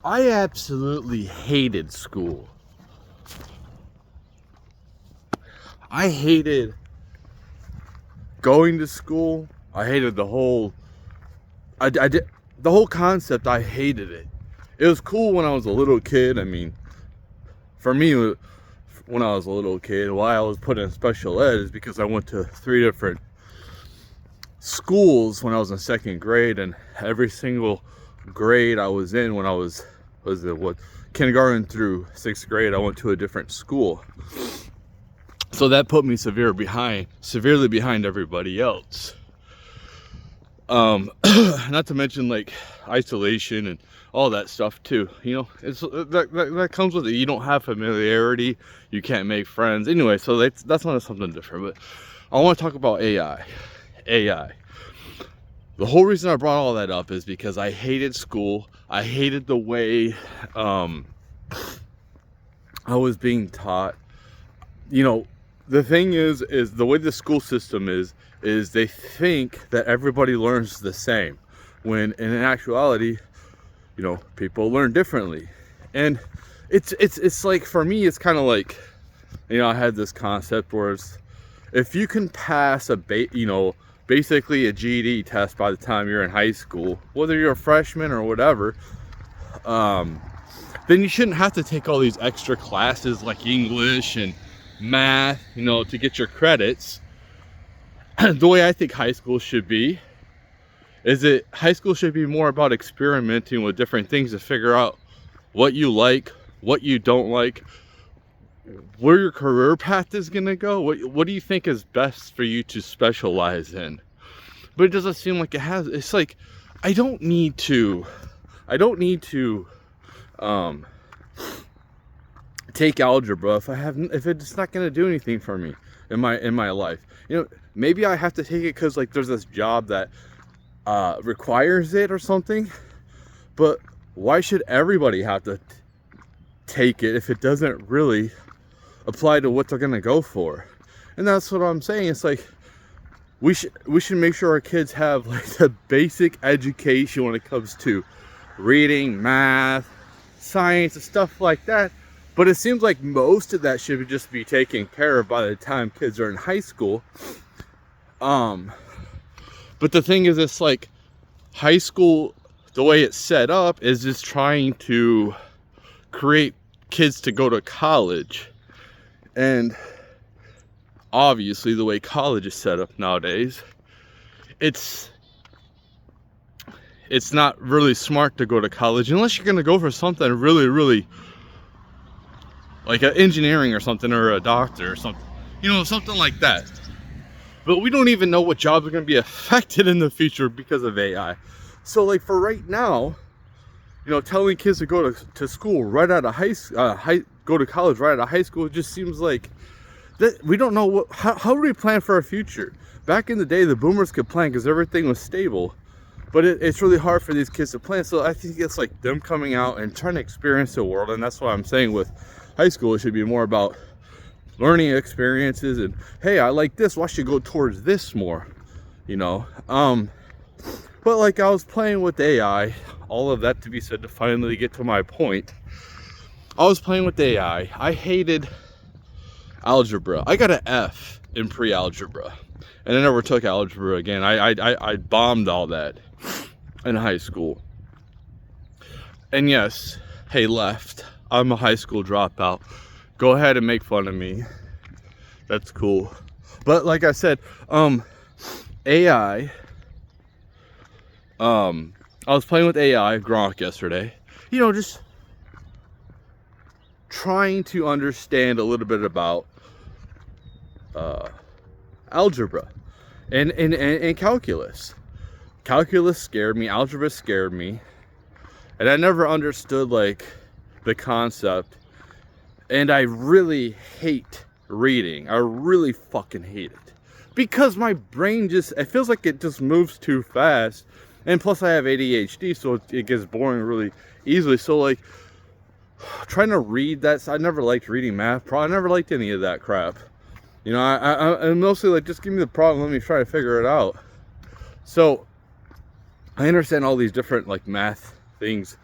I absolutely hated school. I hated going to school. I hated I did the whole concept. I hated it. It was cool when I was a little kid. I mean, for me, when I was a little kid, why I was put in special ed is because I went to 3 different schools when I was in 2nd grade, and every single grade I was in when I was it what kindergarten through 6th grade, I went to a different school. So that put me severely behind everybody else. Not to mention like isolation and all that stuff too. You know, it's that comes with it. You don't have familiarity, you can't make friends. Anyway, so that's not something different. But I want to talk about AI. AI. The whole reason I brought all that up is because I hated school. I hated the way I was being taught. You know, the thing is the way the school system is they think that everybody learns the same, when in actuality, you know, people learn differently. And it's like, for me, it's kind of like, you know, I had this concept where it's, if you can pass basically a GED test by the time you're in high school, whether you're a freshman or whatever, then you shouldn't have to take all these extra classes like English and math, you know, to get your credits. The way I think high school should be is that high school should be more about experimenting with different things to figure out what you like, what you don't like, where your career path is gonna go. What do you think is best for you to specialize in? But it doesn't seem like it has. It's like I don't need to take algebra if it's not gonna do anything for me in my life. You know, maybe I have to take it because like there's this job that requires it or something. But why should everybody have to take it if it doesn't really apply to what they're gonna go for? And that's what I'm saying. It's like we should make sure our kids have like the basic education when it comes to reading, math, science, and stuff like that. But it seems like most of that should just be taken care of by the time kids are in high school. But the thing is, it's like high school, the way it's set up, is just trying to create kids to go to college. And obviously, the way college is set up nowadays, it's not really smart to go to college unless you're going to go for something really, really like an engineering or something, or a doctor or something, you know, something like that. But we don't even know what jobs are going to be affected in the future because of AI. So like for right now, you know, telling kids to go to school right out of go to college right out of high school, it just seems like that we don't know how do we plan for our future. Back in the day, the boomers could plan because everything was stable, but it's really hard for these kids to plan. So I think it's like them coming out and trying to experience the world. And that's what I'm saying with high school, it should be more about learning experiences and, hey, I like this, well, I should go towards this more, you know. But like I was playing with AI, all of that to be said to finally get to my point. I was playing with AI. I hated algebra. I got an F in pre-algebra, and I never took algebra again. I bombed all that in high school. And yes, hey, left, I'm a high school dropout. Go ahead and make fun of me. That's cool. But like I said, AI, I was playing with AI, Gronk, yesterday. You know, just trying to understand a little bit about algebra and calculus. Calculus scared me, algebra scared me, and I never understood like the concept. And I really hate reading. I really fucking hate it because my brain it feels like it just moves too fast. And plus I have ADHD, so it gets boring really easily. So like trying to read that, I never liked reading math. I never liked any of that crap. You know, I'm mostly like, just give me the problem, let me try to figure it out. So I understand all these different like math things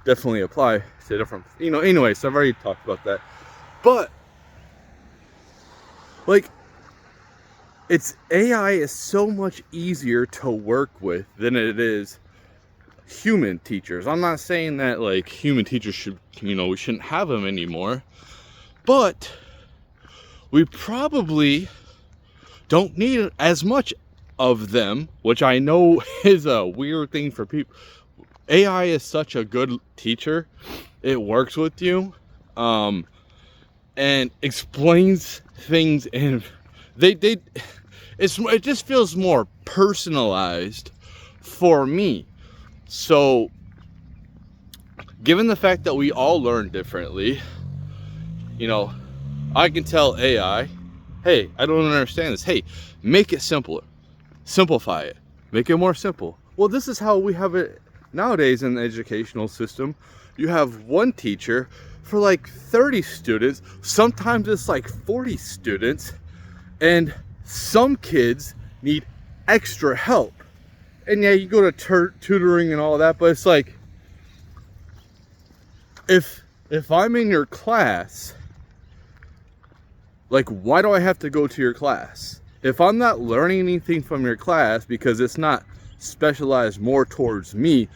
definitely apply to different, anyway, so I've already talked about that. But like, AI is so much easier to work with than it is human teachers. I'm not saying that like human teachers should, we shouldn't have them anymore, but we probably don't need as much of them, which I know is a weird thing for people. AI is such a good teacher. It works with you, and explains things, and it just feels more personalized for me. So, given the fact that we all learn differently, I can tell AI, hey, I don't understand this. Hey, make it simpler. Simplify it. Make it more simple. Well, this is how we have it nowadays in the educational system. You have one teacher for like 30 students. Sometimes it's like 40 students. And some kids need extra help. And yeah, you go to tutoring and all that, but it's like, if I'm in your class, like, why do I have to go to your class? If I'm not learning anything from your class because it's not specialized more towards me,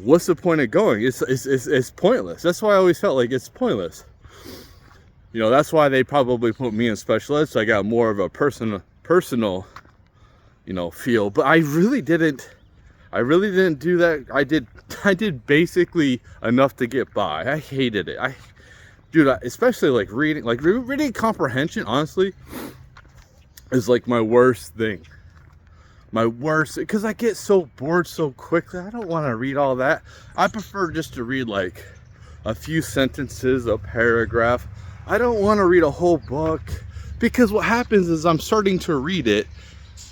what's the point of going? It's pointless. That's why I always felt like it's pointless. That's why they probably put me in special ed, so I got more of a personal, feel. But I really didn't do that. I did basically enough to get by. I hated it. Dude, especially like reading comprehension, honestly, is like my worst thing. Because I get so bored so quickly. I don't want to read all that. I prefer just to read like a few sentences, a paragraph. I don't want to read a whole book, because what happens is I'm starting to read it,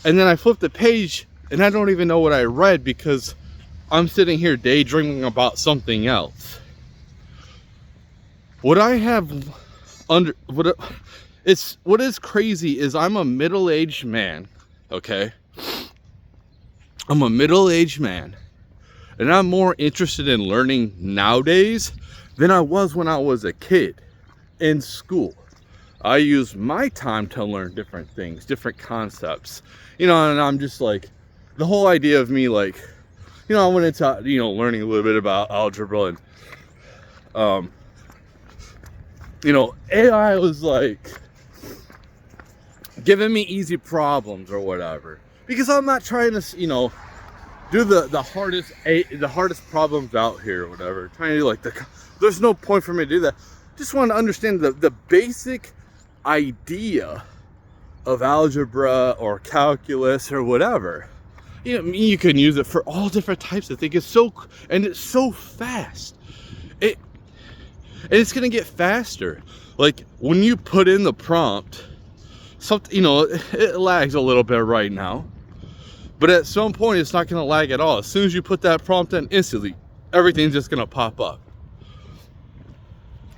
and then I flip the page and I don't even know what I read because I'm sitting here daydreaming about something else. What is crazy is I'm a middle-aged man, okay? I'm a middle-aged man, and I'm more interested in learning nowadays than I was when I was a kid in school. I use my time to learn different things, different concepts, and I'm just like, the whole idea of me, like, I went into, learning a little bit about algebra, and, AI was like giving me easy problems or whatever, because I'm not trying to, do the hardest problems out here or whatever. Trying to do like there's no point for me to do that. Just want to understand the basic idea of algebra or calculus or whatever. You can use it for all different types of things. It's so fast. And it's gonna get faster. Like when you put in the prompt, it lags a little bit right now, but at some point it's not gonna lag at all. As soon as you put that prompt in, instantly everything's just gonna pop up.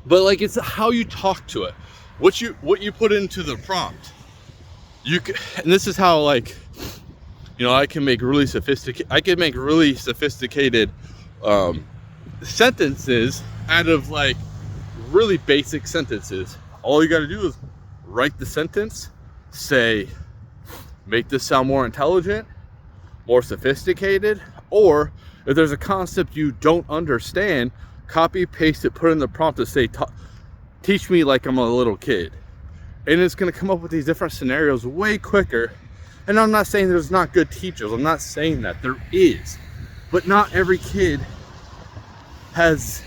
But like, it's how you talk to it, what you put into the prompt. And this is how, like, I can make really sophisticated sentences out of like really basic sentences. All you got to do is write the sentence, say, make this sound more intelligent, more sophisticated, or if there's a concept you don't understand, copy, paste it, put in the prompt to say, teach me like I'm a little kid. And it's going to come up with these different scenarios way quicker. And I'm not saying there's not good teachers. I'm not saying that. There is. But not every kid has...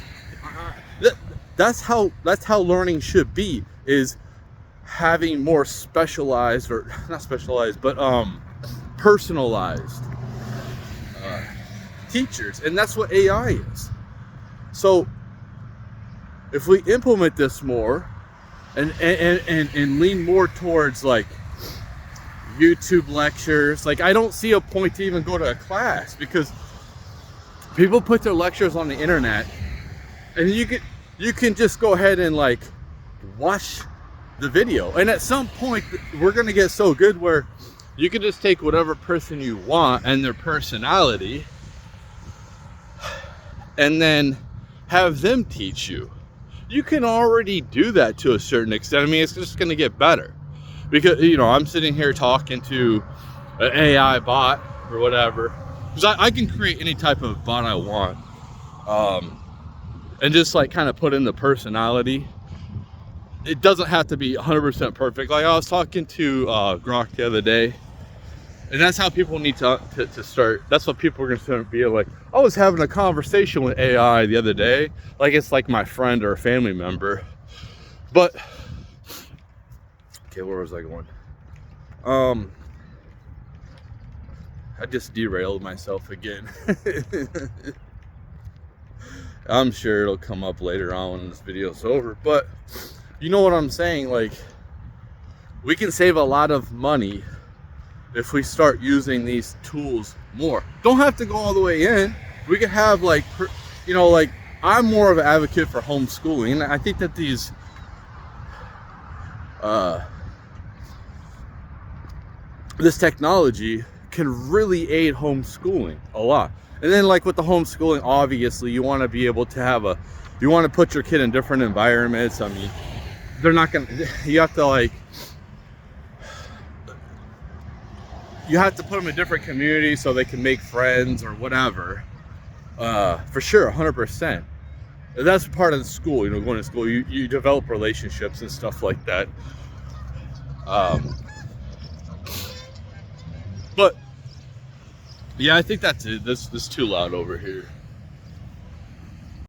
That's how learning should be, is having more specialized, or not specialized, but personalized teachers. And that's what AI is. So if we implement this more and lean more towards like YouTube lectures, like, I don't see a point to even go to a class, because people put their lectures on the internet, and you can just go ahead and like watch the video. And at some point we're gonna get so good where you can just take whatever person you want and their personality, and then have them teach you. You can already do that to a certain extent. I mean, it's just going to get better because, you know, I'm sitting here talking to an AI bot or whatever, because I can create any type of bot I want, and just like kind of put in the personality. It doesn't have to be 100% perfect. Like I was talking to Grok the other day, and that's how people need to start. That's what people are going to start being like. I was having a conversation with AI the other day, like it's like my friend or a family member. But okay, where was I going? I just derailed myself again. I'm sure it'll come up later on when this video's over, but you know what I'm saying? Like, we can save a lot of money if we start using these tools more. Don't have to go all the way in. We could have like, you know, like I'm more of an advocate for homeschooling. And I think that these, this technology can really aid homeschooling a lot. And then like with the homeschooling, obviously you want to be able to have you want to put your kid in different environments. I mean, they're not gonna, you have to like, you have to put them in different communities so they can make friends or whatever. For sure, 100%. That's part of the school, you know, going to school, you develop relationships and stuff like that. But yeah, I think that's it. This is too loud over here.